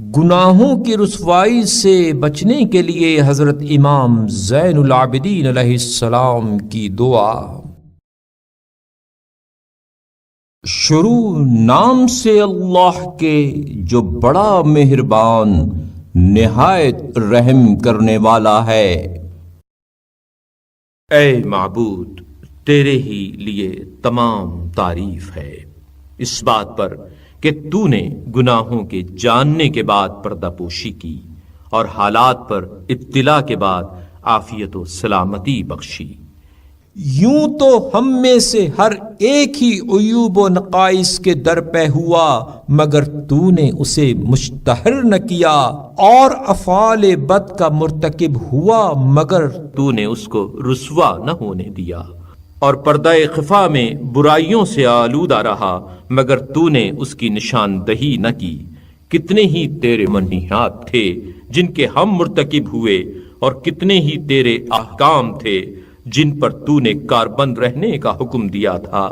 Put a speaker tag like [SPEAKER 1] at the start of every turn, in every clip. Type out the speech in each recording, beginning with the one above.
[SPEAKER 1] گناہوں کی رسوائی سے بچنے کے لیے حضرت امام زین العابدین علیہ السلام کی دعا۔ شروع نام سے اللہ کے جو بڑا مہربان نہایت رحم کرنے والا ہے۔
[SPEAKER 2] اے معبود، تیرے ہی لیے تمام تعریف ہے، اس بات پر کہ تو نے گناہوں کے جاننے کے بعد پردہ پوشی کی اور حالات پر اطلاع کے بعد عافیت و سلامتی بخشی۔
[SPEAKER 1] یوں تو ہم میں سے ہر ایک ہی عیوب و نقائص کے درپے ہوا، مگر تو نے اسے مشتہر نہ کیا، اور افعال بد کا مرتکب ہوا مگر
[SPEAKER 2] تو نے اس کو رسوا نہ ہونے دیا، اور پردہ خفا میں برائیوں سے آلودہ رہا مگر تو نے اس کی نشاندہی نہ کی۔ کتنے ہی تیرے منہیات تھے جن کے ہم مرتکب ہوئے، اور کتنے ہی تیرے احکام تھے جن پر تو نے کاربند رہنے کا حکم دیا تھا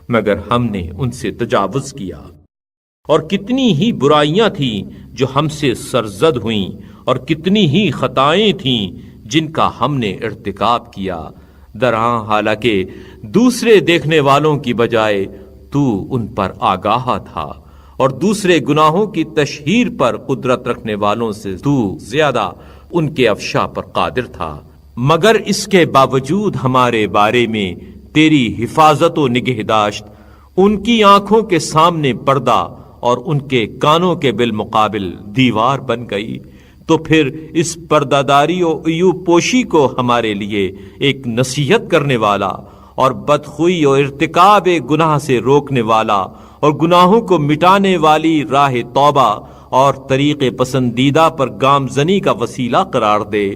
[SPEAKER 2] مگر ہم نے ان سے تجاوز کیا، اور کتنی ہی برائیاں تھیں جو ہم سے سرزد ہوئیں، اور کتنی ہی خطائیں تھیں جن کا ہم نے ارتکاب کیا، درہاں حالانکہ دوسرے دیکھنے والوں کی بجائے تو ان پر آگاہ تھا، اور دوسرے گناہوں کی تشہیر پر قدرت رکھنے والوں سے تو زیادہ ان کے افشا پر قادر تھا، مگر اس کے باوجود ہمارے بارے میں تیری حفاظت و نگہداشت ان کی آنکھوں کے سامنے پردہ اور ان کے کانوں کے بالمقابل دیوار بن گئی، تو پھر اس پردہ داری و عیوب پوشی کو ہمارے لیے ایک نصیحت کرنے والا اور بدخوئی اور ارتکاب گناہ سے روکنے والا اور گناہوں کو مٹانے والی راہ توبہ اور طریق پسندیدہ پر گامزنی کا وسیلہ قرار دے،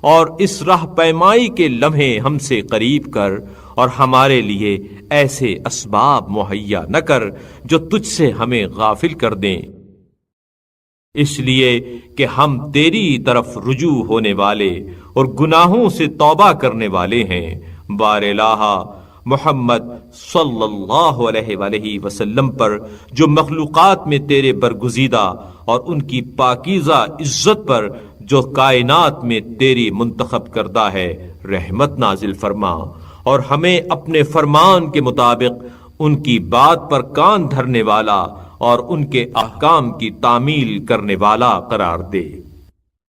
[SPEAKER 2] اور اس راہ پیمائی کے لمحے ہم سے قریب کر، اور ہمارے لیے ایسے اسباب مہیا نہ کر جو تجھ سے ہمیں غافل کر دیں، اس لیے کہ ہم تیری طرف رجوع ہونے والے اور گناہوں سے توبہ کرنے والے ہیں۔ بار الہ محمد صلی اللہ علیہ وآلہ وسلم پر جو مخلوقات میں تیرے برگزیدہ، اور ان کی پاکیزہ عزت پر جو کائنات میں تیری منتخب کردہ ہے رحمت نازل فرما، اور ہمیں اپنے فرمان کے مطابق ان کی بات پر کان دھرنے والا اور ان کے احکام کی تعمیل کرنے والا قرار دے۔